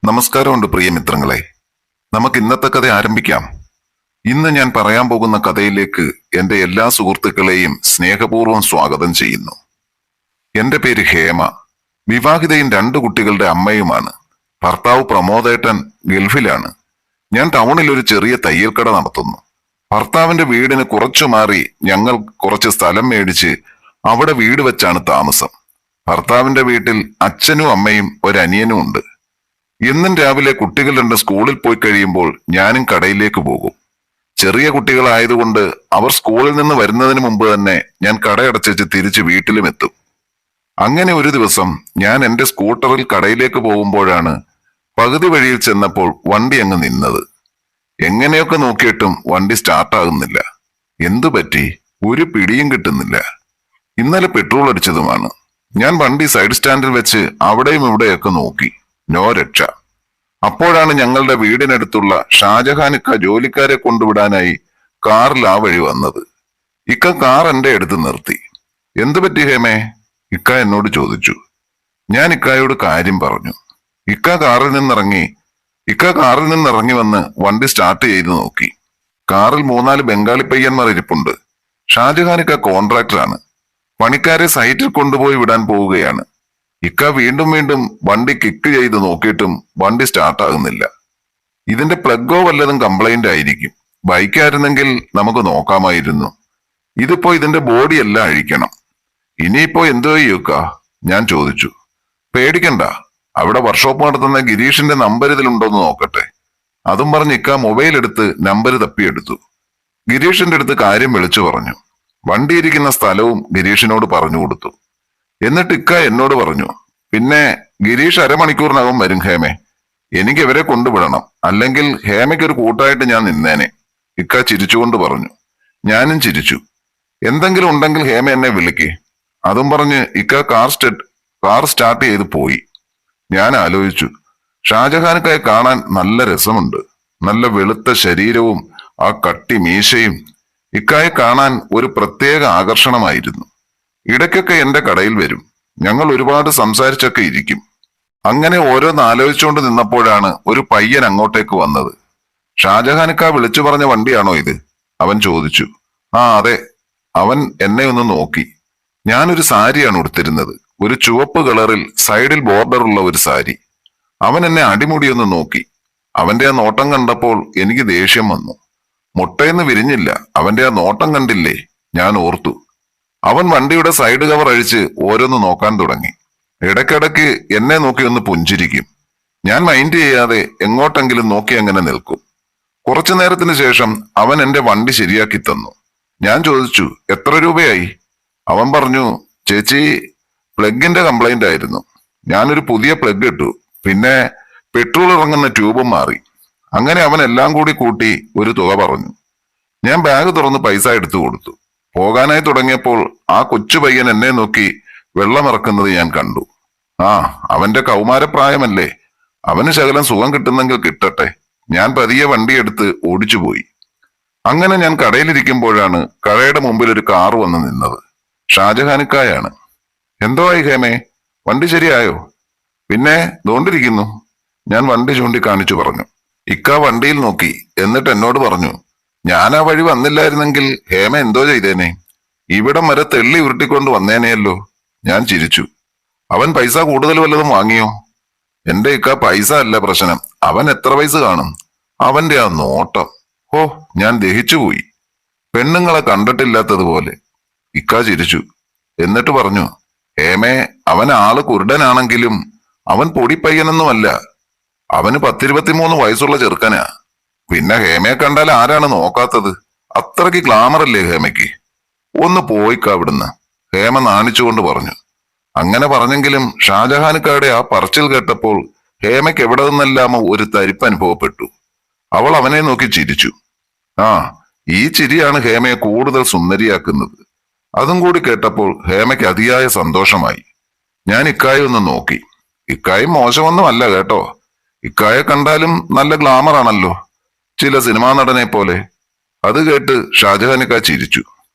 നമസ്കാരമുണ്ട് പ്രിയ മിത്രങ്ങളെ. നമുക്ക് ഇന്നത്തെ കഥ ആരംഭിക്കാം. ഇന്ന് ഞാൻ പറയാൻ പോകുന്ന കഥയിലേക്ക് എന്റെ എല്ലാ സുഹൃത്തുക്കളെയും സ്നേഹപൂർവ്വം സ്വാഗതം ചെയ്യുന്നു. എന്റെ പേര് ഹേമ. വിവാഹിതയും 2 കുട്ടികളുടെ അമ്മയുമാണ്. ഭർത്താവ് പ്രമോദേട്ടൻ ഗൾഫിലാണ്. ഞാൻ ടൗണിൽ ഒരു ചെറിയ തയ്യൽക്കട നടത്തുന്നു. ഭർത്താവിന്റെ വീടിന് കുറച്ചു മാറി ഞങ്ങൾ കുറച്ച് സ്ഥലം മേടിച്ച് അവിടെ വീട് വെച്ചാണ് താമസം. ഭർത്താവിന്റെ വീട്ടിൽ അച്ഛനും അമ്മയും ഒരനിയനും ഉണ്ട്. എന്നും രാവിലെ കുട്ടികൾ 2 സ്കൂളിൽ പോയി കഴിയുമ്പോൾ ഞാനും കടയിലേക്ക് പോകും. ചെറിയ കുട്ടികളായതുകൊണ്ട് അവർ സ്കൂളിൽ നിന്ന് വരുന്നതിന് മുമ്പ് തന്നെ ഞാൻ കടയടച്ചു തിരിച്ച് വീട്ടിലും എത്തും. അങ്ങനെ ഒരു ദിവസം ഞാൻ എന്റെ സ്കൂട്ടറിൽ കടയിലേക്ക് പോകുമ്പോഴാണ് പകുതി വഴിയിൽ ചെന്നപ്പോൾ വണ്ടി അങ്ങ് നിന്നത്. എങ്ങനെയൊക്കെ നോക്കിയിട്ടും വണ്ടി സ്റ്റാർട്ടാകുന്നില്ല. എന്തു പറ്റി? ഒരു പിടിയും കിട്ടുന്നില്ല. ഇന്നലെ പെട്രോൾ അടിച്ചതുമാണ്. ഞാൻ വണ്ടി സൈഡ് സ്റ്റാൻഡിൽ വെച്ച് അവിടെയും ഇവിടെയൊക്കെ നോക്കി. നോ രക്ഷ. അപ്പോഴാണ് ഞങ്ങളുടെ വീടിനടുത്തുള്ള ഷാജഹാനിക്ക ജോലിക്കാരെ കൊണ്ടുവിടാനായി കാറിൽ ആ വഴി വന്നത്. ഇക്ക കാർ എന്റെ അടുത്ത് നിർത്തി. എന്തു പറ്റി ഹേമേ? ഇക്ക എന്നോട് ചോദിച്ചു. ഞാൻ ഇക്കായോട് കാര്യം പറഞ്ഞു. ഇക്ക കാറിൽ നിന്നിറങ്ങി വന്ന് വണ്ടി സ്റ്റാർട്ട് ചെയ്ത് നോക്കി. കാറിൽ 3-4 ബംഗാളി പയ്യന്മാർ ഇരിപ്പുണ്ട്. ഷാജഹാനിക്ക കോൺട്രാക്ടറാണ്. പണിക്കാരെ സൈറ്റിൽ കൊണ്ടുപോയി വിടാൻ പോവുകയാണ്. ഇക്ക വീണ്ടും വീണ്ടും വണ്ടി കിക്ക് ചെയ്ത് നോക്കിയിട്ടും വണ്ടി സ്റ്റാർട്ടാകുന്നില്ല. ഇതിന്റെ പ്ലഗോ വല്ലതും കംപ്ലൈന്റ് ആയിരിക്കും. ബൈക്കായിരുന്നെങ്കിൽ നമുക്ക് നോക്കാമായിരുന്നു. ഇതിപ്പോ ഇതിന്റെ ബോഡി എല്ലാം അഴിക്കണം. ഇനിയിപ്പോ എന്തോ ചെയ്യൂക്ക? ഞാൻ ചോദിച്ചു. പേടിക്കണ്ട, അവിടെ വർക്ക്ഷോപ്പ് നടത്തുന്ന ഗിരീഷിന്റെ നമ്പർ ഇതിലുണ്ടോന്ന് നോക്കട്ടെ. അതും പറഞ്ഞ് ഇക്ക മൊബൈൽ എടുത്ത് നമ്പർ തപ്പിയെടുത്തു. ഗിരീഷിന്റെ അടുത്ത് കാര്യം വിളിച്ചു പറഞ്ഞു. വണ്ടി ഇരിക്കുന്ന സ്ഥലവും ഗിരീഷിനോട് പറഞ്ഞു കൊടുത്തു. എന്നിട്ട് ഇക്ക എന്നോട് പറഞ്ഞു, പിന്നെ ഗിരീഷ് അരമണിക്കൂറിനകം വരും ഹേമേ. എനിക്ക് ഇവരെ കൊണ്ടുവിടണം, അല്ലെങ്കിൽ ഹേമയ്ക്ക് ഒരു കൂട്ടായിട്ട് ഞാൻ നിന്നേനെ. ഇക്ക ചിരിച്ചുകൊണ്ട് പറഞ്ഞു. ഞാനും ചിരിച്ചു. എന്തെങ്കിലും ഉണ്ടെങ്കിൽ ഹേമ എന്നെ വിളിക്കേ. അതും പറഞ്ഞ് ഇക്ക കാർ സ്റ്റാർട്ട് ചെയ്ത് പോയി. ഞാൻ ആലോചിച്ചു, ഷാജഹാനക്കായി കാണാൻ നല്ല രസമുണ്ട്. നല്ല വെളുത്ത ശരീരവും ആ കട്ടി മീശയും ഇക്കായെ കാണാൻ ഒരു പ്രത്യേക ആകർഷണമായിരുന്നു. ഇടയ്ക്കൊക്കെ എന്റെ കടയിൽ വരും. ഞങ്ങൾ ഒരുപാട് സംസാരിച്ചൊക്കെ ഇരിക്കും. അങ്ങനെ ഓരോന്ന് ആലോചിച്ചുകൊണ്ട് നിന്നപ്പോഴാണ് ഒരു പയ്യൻ അങ്ങോട്ടേക്ക് വന്നത്. ഷാജഹാനിക്ക വിളിച്ചു പറഞ്ഞ വണ്ടിയാണോ ഇത്? അവൻ ചോദിച്ചു. ആ അതെ. അവൻ എന്നെ ഒന്ന് നോക്കി. ഞാനൊരു സാരിയാണ് ഉടുത്തിരുന്നത്. ഒരു ചുവപ്പ് കളറിൽ സൈഡിൽ ബോർഡറുള്ള ഒരു സാരി. അവൻ എന്നെ അടിമുടിയൊന്ന് നോക്കി. അവന്റെ ആ നോട്ടം കണ്ടപ്പോൾ എനിക്ക് ദേഷ്യം വന്നു. മുട്ടയെന്ന് വിരിഞ്ഞില്ല. അവന്റെ ആ നോട്ടം കണ്ടില്ലേ? ഞാൻ ഓർത്തു. അവൻ വണ്ടിയുടെ സൈഡ് കവർ അഴിച്ച് ഓരോന്ന് നോക്കാൻ തുടങ്ങി. ഇടയ്ക്കിടയ്ക്ക് എന്നെ നോക്കി ഒന്ന് പുഞ്ചിരിക്കും. ഞാൻ മൈൻഡ് ചെയ്യാതെ എങ്ങോട്ടെങ്കിലും നോക്കി അങ്ങനെ നിൽക്കും. കുറച്ചു നേരത്തിന് ശേഷം അവൻ എന്റെ വണ്ടി ശരിയാക്കി തന്നു. ഞാൻ ചോദിച്ചു, എത്ര രൂപയായി? അവൻ പറഞ്ഞു, ചേച്ചി, പ്ലഗിന്റെ കംപ്ലൈന്റ് ആയിരുന്നു. ഞാനൊരു പുതിയ പ്ലഗ് ഇട്ടു. പിന്നെ പെട്രോൾ ഇറങ്ങുന്ന ട്യൂബും മാറി. അങ്ങനെ അവൻ എല്ലാം കൂടി കൂട്ടി ഒരു തുക പറഞ്ഞു. ഞാൻ ബാഗ് തുറന്ന് പൈസ എടുത്തു കൊടുത്തു. പോകാനായി തുടങ്ങിയപ്പോൾ ആ കൊച്ചു പയ്യൻ എന്നെ നോക്കി വെള്ളമിറക്കുന്നത് ഞാൻ കണ്ടു. ആ, അവന്റെ കൗമാരപ്രായമല്ലേ. അവന് ശകലം സുഖം കിട്ടുന്നെങ്കിൽ കിട്ടട്ടെ. ഞാൻ പതിയെ വണ്ടിയെടുത്ത് ഓടിച്ചുപോയി. അങ്ങനെ ഞാൻ കടയിലിരിക്കുമ്പോഴാണ് കടയുടെ മുമ്പിൽ ഒരു കാർ വന്ന് നിന്നത്. ഷാജഹാനിക്കായാണ്. എന്തോ ആയി ഹേമേ? വണ്ടി ശരിയായോ? പിന്നെ ദോണ്ടിരിക്കുന്നു. ഞാൻ വണ്ടി ചൂണ്ടിക്കാണിച്ചു പറഞ്ഞു. ഇക്ക വണ്ടിയിൽ നോക്കി. എന്നിട്ട് എന്നോട് പറഞ്ഞു, ഞാൻ ആ വഴി വന്നില്ലായിരുന്നെങ്കിൽ ഹേമ എന്തോ ചെയ്തേനെ? ഇവിടം വരെ തെള്ളി ഉരുട്ടിക്കൊണ്ട് വന്നേനെയല്ലോ. ഞാൻ ചിരിച്ചു. അവൻ പൈസ കൂടുതൽ വല്ലതും വാങ്ങിയോ? എന്റെ ഇക്ക പൈസ അല്ല പ്രശ്നം. അവൻ എത്ര പൈസ കാണും? അവന്റെ ആ നോട്ടം! ഓ, ഞാൻ ദഹിച്ചുപോയി. പെണ്ണുങ്ങളെ കണ്ടിട്ടില്ലാത്തതുപോലെ. ഇക്ക ചിരിച്ചു. എന്നിട്ട് പറഞ്ഞു, ഹേമേ, അവൻ ആള് കുരുടനാണെങ്കിലും അവൻ പൊടിപ്പയ്യനൊന്നുമല്ല. അവന് 10-23 വയസ്സുള്ള ചെറുക്കനാ. പിന്നെ ഹേമയെ കണ്ടാൽ ആരാണ് നോക്കാത്തത്? അത്രയ്ക്ക് ഗ്ലാമറല്ലേ ഹേമയ്ക്ക്? ഒന്ന് പോയിക്ക അവിടുന്ന്, ഹേമ നാണിച്ചുകൊണ്ട് പറഞ്ഞു. അങ്ങനെ പറഞ്ഞെങ്കിലും ഷാജഹാനിക്കാരുടെ ആ പറച്ചിൽ കേട്ടപ്പോൾ ഹേമയ്ക്ക് എവിടെ നിന്നെല്ലാമോ ഒരു തരിപ്പ് അനുഭവപ്പെട്ടു. അവൾ അവനെ നോക്കി ചിരിച്ചു. ആ, ഈ ചിരിയാണ് ഹേമയെ കൂടുതൽ സുന്ദരിയാക്കുന്നത്. അതും കൂടി കേട്ടപ്പോൾ ഹേമയ്ക്ക് അതിയായ സന്തോഷമായി. ഞാൻ ഇക്കായെ ഒന്ന് നോക്കി. ഇക്കായും മോശമൊന്നുമല്ല കേട്ടോ. ഇക്കായെ കണ്ടാലും നല്ല ഗ്ലാമറാണല്ലോ, ചില സിനിമാ നടനെ പോലെ. അത് കേട്ട് ഷാജഹാനിക്ക ചിരിച്ചു.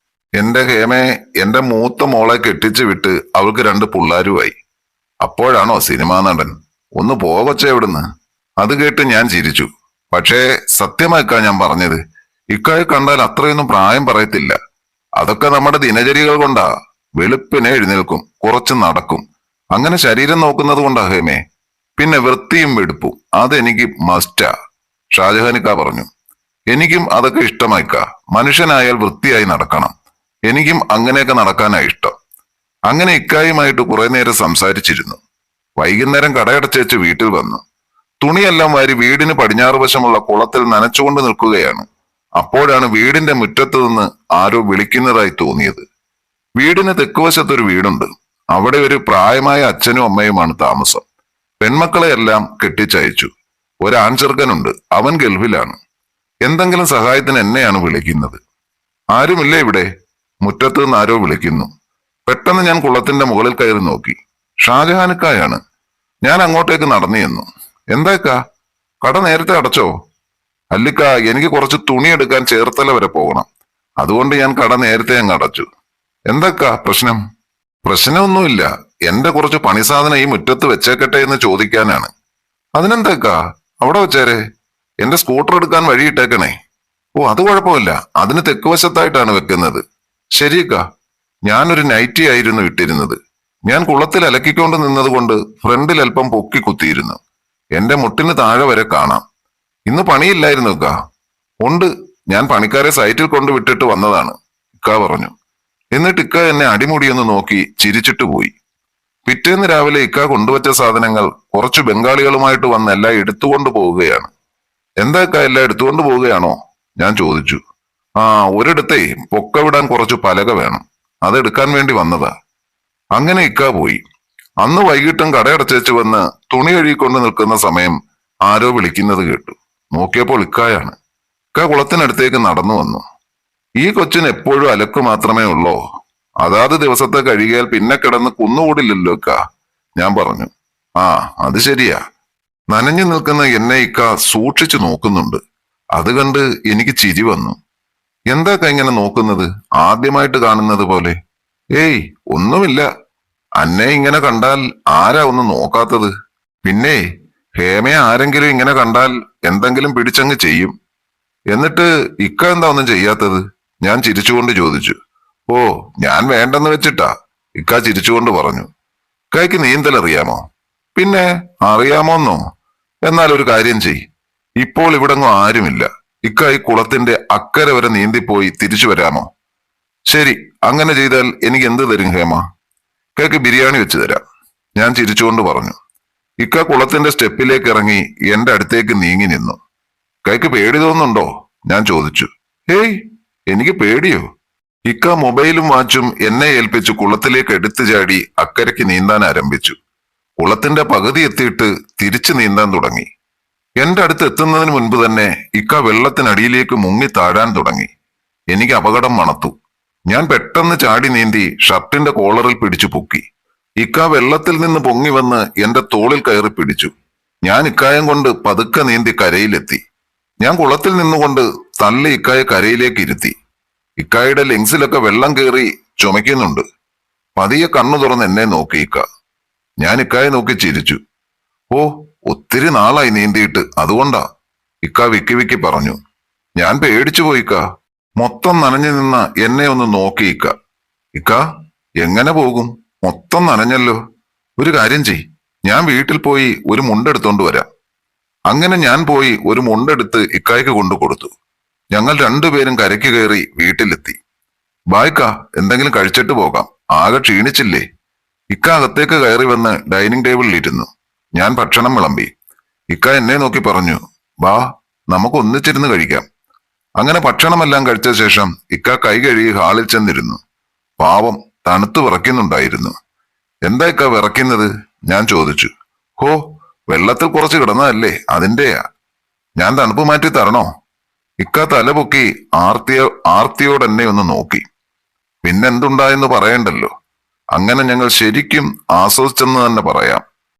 എന്റെ ഹേമയെ എന്റെ മൂത്ത മോളെ കെട്ടിച്ചു വിട്ട് അവൾക്ക് 2 പിള്ളാരുമായി. അപ്പോഴാണോ സിനിമാ നടൻ? ഒന്ന് പോകച്ചേ ഇവിടുന്ന്. അത് കേട്ട് ഞാൻ ചിരിച്ചു. പക്ഷേ സത്യമായിക്കാ ഞാൻ പറഞ്ഞത്. ഇക്കായെ കണ്ടാൽ അത്രയൊന്നും പ്രായം പറയത്തില്ല. അതൊക്കെ നമ്മുടെ ദിനചര്യകൾ കൊണ്ടാ. വെളുപ്പിനെ എഴുന്നേൽക്കും, കുറച്ച് നടക്കും, അങ്ങനെ ശരീരം നോക്കുന്നത് കൊണ്ടാ ഹേമേ. പിന്നെ വൃത്തിയും വെടുപ്പും അതെനിക്ക് മസ്റ്റാ. ഷാജഹാനിക്ക പറഞ്ഞു. എനിക്കും അതൊക്കെ ഇഷ്ടമായിക്ക. മനുഷ്യനായാൽ വൃത്തിയായി നടക്കണം. എനിക്കും അങ്ങനെയൊക്കെ നടക്കാനാ ഇഷ്ടം. അങ്ങനെ ഇക്കായുമായിട്ട് കുറെ നേരം സംസാരിച്ചിരുന്നു. വൈകുന്നേരം കടയടച്ചേച്ച് വീട്ടിൽ വന്നു. തുണിയെല്ലാം വാരി വീടിന് പടിഞ്ഞാറ് വശമുള്ള കുളത്തിൽ നനച്ചുകൊണ്ട് നിൽക്കുകയാണ്. അപ്പോഴാണ് വീടിന്റെ മുറ്റത്ത് നിന്ന് ആരോ വിളിക്കുന്നതായി തോന്നിയത്. വീടിന് തെക്കുവശത്തൊരു വീടുണ്ട്. അവിടെ ഒരു പ്രായമായ അച്ഛനും അമ്മയുമാണ് താമസം. പെൺമക്കളെയെല്ലാം കെട്ടിച്ചയച്ചു. ഒരു ആൺചെറുക്കനുണ്ട്, അവൻ ഗൾഫിലാണ്. എന്തെങ്കിലും സഹായത്തിന് എന്നെയാണ് വിളിക്കുന്നത്. ആരുമില്ലേ ഇവിടെ? മുറ്റത്ത് നിന്ന് ആരോ വിളിക്കുന്നു. പെട്ടെന്ന് ഞാൻ കുളത്തിന്റെ മുകളിൽ കയറി നോക്കി. ഷാജഹാനിക്കായാണ്. ഞാൻ അങ്ങോട്ടേക്ക് നടന്നു ചെന്നു. എന്താക്കാ, കട നേരത്തെ അടച്ചോ? അല്ലിക്ക, എനിക്ക് കുറച്ച് തുണി എടുക്കാൻ ചേർത്തല വരെ പോകണം. അതുകൊണ്ട് ഞാൻ കട നേരത്തെ അങ്ങ് അടച്ചു. എന്താക്കാ പ്രശ്നം? പ്രശ്നമൊന്നുമില്ല. എന്റെ കുറച്ച് പണിസാധനം ഈ മുറ്റത്ത് വെച്ചേക്കട്ടെ എന്ന് ചോദിക്കാനാണ്. അതിനെന്താക്കാ, അവിടെ വെച്ചേരെ. എന്റെ സ്കൂട്ടർ എടുക്കാൻ വഴിയിട്ടേക്കണേ. ഓ, അത് കുഴപ്പമില്ല. അതിന് തെക്കുവശത്തായിട്ടാണ് വെക്കുന്നത്. ശരിക്കാ. ഞാനൊരു നൈറ്റി ആയിരുന്നു ഇട്ടിരുന്നത്. ഞാൻ കുളത്തിൽ അലക്കിക്കൊണ്ട് നിന്നതുകൊണ്ട് ഫ്രണ്ടിൽ അല്പം പൊക്കി കുത്തിയിരുന്നു. എന്റെ മുട്ടിന് താഴെ വരെ കാണാം. ഇന്ന് പണിയില്ലായിരുന്നു ഇക്ക. ഉണ്ട്, ഞാൻ പണിക്കാരെ സൈറ്റിൽ കൊണ്ട് വിട്ടിട്ട് വന്നതാണ്, ഇക്ക പറഞ്ഞു. എന്നിട്ട് ഇക്ക എന്നെ അടിമുടിയൊന്ന് നോക്കി ചിരിച്ചിട്ട് പോയി. പിറ്റേന്ന് രാവിലെ ഇക്ക കൊണ്ടുവച്ച സാധനങ്ങൾ കുറച്ച് ബംഗാളികളുമായിട്ട് വന്ന് എല്ലാം എടുത്തുകൊണ്ട് പോവുകയാണ്. എന്താ ഇക്ക, എല്ലാം എടുത്തുകൊണ്ട് പോവുകയാണോ? ഞാൻ ചോദിച്ചു. ആ, ഒരിടത്തേ പൊക്ക വിടാൻ കുറച്ച് പലക വേണം, അതെടുക്കാൻ വേണ്ടി വന്നതാ. അങ്ങനെ ഇക്ക പോയി. അന്ന് വൈകിട്ടും കടയടച്ചേച്ച് വന്ന് തുണി കഴുകിക്കൊണ്ട് നിൽക്കുന്ന സമയം ആരോ വിളിക്കുന്നത് കേട്ടു. നോക്കിയപ്പോൾ ഇക്കായാണ്. ഇക്ക കുളത്തിനടുത്തേക്ക് നടന്നു വന്നു. ഈ കൊച്ചിന് എപ്പോഴും അലക്ക് മാത്രമേ ഉള്ളോ? അതാത് ദിവസത്തെ കഴുകിയാൽ പിന്നെ കിടന്ന് കുന്നുകൂടില്ലല്ലോ ഇക്ക, ഞാൻ പറഞ്ഞു. ആ, അത് ശരിയാ. നനഞ്ഞു നിൽക്കുന്ന എന്നെ ഇക്ക സൂക്ഷിച്ചു നോക്കുന്നുണ്ട്. അത് കണ്ട് എനിക്ക് ചിരി വന്നു. എന്താ ഇങ്ങനെ നോക്കുന്നത്? ആദ്യമായിട്ട് കാണുന്നത് പോലെ. ഏയ്, ഒന്നുമില്ല. അന്നെ ഇങ്ങനെ കണ്ടാൽ ആരാ ഒന്നും നോക്കാത്തത്? പിന്നെ ഹേമയെ ആരെങ്കിലും ഇങ്ങനെ കണ്ടാൽ എന്തെങ്കിലും പിടിച്ചങ്ങ് ചെയ്യും. എന്നിട്ട് ഇക്ക എന്താ ഒന്നും ചെയ്യാത്തത്? ഞാൻ ചിരിച്ചുകൊണ്ട് ചോദിച്ചു. ഓ, ഞാൻ വേണ്ടെന്ന് വെച്ചിട്ടാ, ഇക്ക ചിരിച്ചുകൊണ്ട് പറഞ്ഞു. ഇക്കായ്ക്ക് നീന്തൽ അറിയാമോ? പിന്നെ അറിയാമോന്നോ? എന്നാൽ ഒരു കാര്യം ചെയ്. ഇപ്പോൾ ഇവിടെങ്ങും ആരുമില്ല. ഇക്ക ഈ കുളത്തിന്റെ അക്കരെ വരെ നീന്തിപ്പോയി തിരിച്ചു വരാമോ? ശരി, അങ്ങനെ ചെയ്താൽ എനിക്ക് എന്ത് തരും ഹേമ? ഇക്കയ്ക്ക് ബിരിയാണി വെച്ച് തരാം, ഞാൻ ചിരിച്ചുകൊണ്ട് പറഞ്ഞു. ഇക്ക കുളത്തിന്റെ സ്റ്റെപ്പിലേക്ക് ഇറങ്ങി എന്റെ അടുത്തേക്ക് നീങ്ങി നിന്നു. ഇക്കയ്ക്ക് പേടി തോന്നുന്നുണ്ടോ? ഞാൻ ചോദിച്ചു. ഹേയ്, എനിക്ക് പേടിയോ? ഇക്ക മൊബൈലും വാച്ചും എന്നെ ഏൽപ്പിച്ച് കുളത്തിലേക്ക് എടുത്തു ചാടി അക്കരയ്ക്ക് നീന്താൻ ആരംഭിച്ചു. കുളത്തിന്റെ പകുതി എത്തിയിട്ട് തിരിച്ചു നീന്താൻ തുടങ്ങി. എന്റെ അടുത്ത് എത്തുന്നതിന് മുൻപ് തന്നെ ഇക്ക വെള്ളത്തിനടിയിലേക്ക് മുങ്ങി താഴാൻ തുടങ്ങി. എനിക്ക് അപകടം മണത്തു. ഞാൻ പെട്ടെന്ന് ചാടി നീന്തി ഷർട്ടിന്റെ കോളറിൽ പിടിച്ചു പൊക്കി. ഇക്ക വെള്ളത്തിൽ നിന്ന് പൊങ്ങി വന്ന് എന്റെ തോളിൽ കയറി പിടിച്ചു. ഞാൻ ഇക്കായം കൊണ്ട് പതുക്കെ നീന്തി കരയിലെത്തി. ഞാൻ കുളത്തിൽ നിന്നുകൊണ്ട് തള്ളി ഇക്കായെ കരയിലേക്ക് ഇരുത്തി. ഇക്കായുടെ ലെങ്സിലൊക്കെ വെള്ളം കയറി ചുമയ്ക്കുന്നുണ്ട്. പതിയെ കണ്ണു തുറന്ന് എന്നെ നോക്കി ഇക്ക. ഞാൻ ഇക്കായെ നോക്കി ചിരിച്ചു. ഓ, ഒത്തിരി നാളായി നീന്തിയിട്ട്, അതുകൊണ്ടാ, ഇക്ക വിക്കി വിക്കി പറഞ്ഞു. ഞാൻ പേടിച്ചു പോയിക്ക. മൊത്തം നനഞ്ഞു നിന്ന എന്നെ ഒന്ന് നോക്കി ഇക്ക. ഇക്ക, എങ്ങനെ പോകും? മൊത്തം നനഞ്ഞല്ലോ. ഒരു കാര്യം ചെയ്, ഞാൻ വീട്ടിൽ പോയി ഒരു മുണ്ടെടുത്തോണ്ട് വരാം. അങ്ങനെ ഞാൻ പോയി ഒരു മുണ്ടെടുത്ത് ഇക്കായ്ക്ക് കൊണ്ടു കൊടുത്തു. ഞങ്ങൾ രണ്ടുപേരും കരയ്ക്ക് കയറി വീട്ടിലെത്തി. ബായ്ക്ക, എന്തെങ്കിലും കഴിച്ചിട്ട് പോകാം, ആകെ ക്ഷീണിച്ചില്ലേ? ഇക്ക അകത്തേക്ക് കയറി വന്ന് ഡൈനിങ് ടേബിളിൽ ഇരുന്നു. ഞാൻ ഭക്ഷണം വിളമ്പി. ഇക്ക എന്നെ നോക്കി പറഞ്ഞു, ബാ, നമുക്ക് ഒന്നിച്ചിരുന്ന് കഴിക്കാം. അങ്ങനെ ഭക്ഷണമെല്ലാം കഴിച്ച ശേഷം ഇക്ക കൈ കഴുകി ഹാളിൽ ചെന്നിരുന്നു. പാവം, തണുത്തു വിറയ്ക്കുന്നുണ്ടായിരുന്നു. എന്താ ഇക്ക വിറയ്ക്കുന്നത്? ഞാൻ ചോദിച്ചു. ഹോ, വെള്ളത്തിൽ കുറച്ച് കിടന്നതല്ലേ, അതിന്റെയാ. ഞാൻ തണുപ്പ് മാറ്റി തരണോ? ഇക്ക തലപൊക്കി ആർത്തിയോട് എന്നെ ഒന്ന് നോക്കി. പിന്നെന്തുണ്ടായെന്ന് പറയണ്ടല്ലോ. അങ്ങനെ ഞങ്ങൾ ശരിക്കും ആസ്വദിച്ചെന്ന് തന്നെ പറയാം.